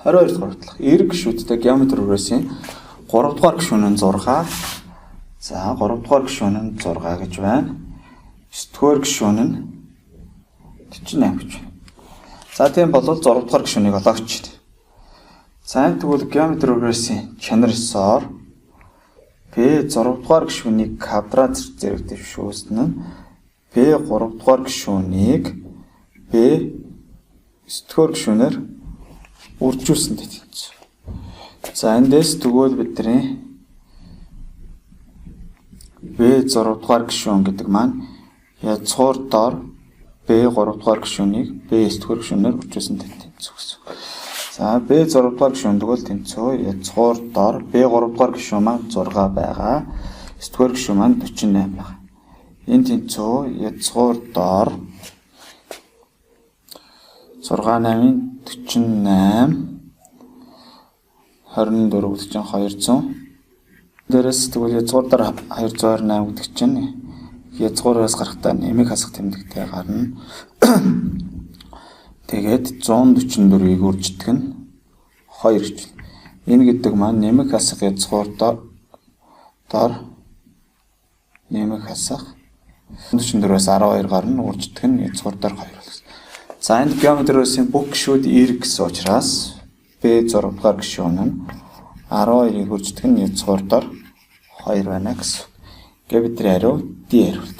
22 дугаар батлах. Эерэг гишүүдтэй геометри үрээсийн 3 дугаар гишүүн нь 6. За 3 дугаар гишүүн нь 6 гэж байна. 9 дугаар гишүүн нь 48 гэж байна. За тийм бол 6 дугаар гишүүнийг олооч. За энэ тэгвэл геометри үрээсийн чанар 9-оор P 6 дугаар гишүүнийг квадрат зэрэг дэвшүүлсэн нь P 3 дугаар гишүүнийг P 9 дугаар гишүүнээр үржүүлсэн гэдэг юм. За эндээс тэгвэл бидний B 6 дугаар гишүүн гэдэг маань язгуур дор B 3 дугаар гишүүнийг B 9 дугаар гишүүнээр үржүүлсэн гэдэг юм гэсэн. За B 6 дугаар гишүүн тэгвэл тэнцүү язгуур дор B 3 дугаар гишүүн маань 6 байгаа. 9 дугаар гишүүн маань 48 байгаа. Энэ тэнцүү язгуур дор 6-8-ын 48 24 гэдэг чинь 200. Дээрээс тэгвэл язгуур дор 228 гэдэг чинь язгуураас гарахтаа нэмийг хасах тэмдэгтэй гарна. Тэгээд 144-ийг үрждэг нь 2 гэж байна. Энэ гэдэг маань нэмийг хасах язгуур дор нэмийг хасах 144-өөс 12 гарна, үрждэг нь язгуур дор 2 байна. За энэ геометри үрээсийн бүх гишүүд эерэг гэсэн учраас B 6 дугаар гишүүн нь 12-ийг үрждэг нь язгуур дор 2 байна гэсэн. Геометри хариу D хариулт.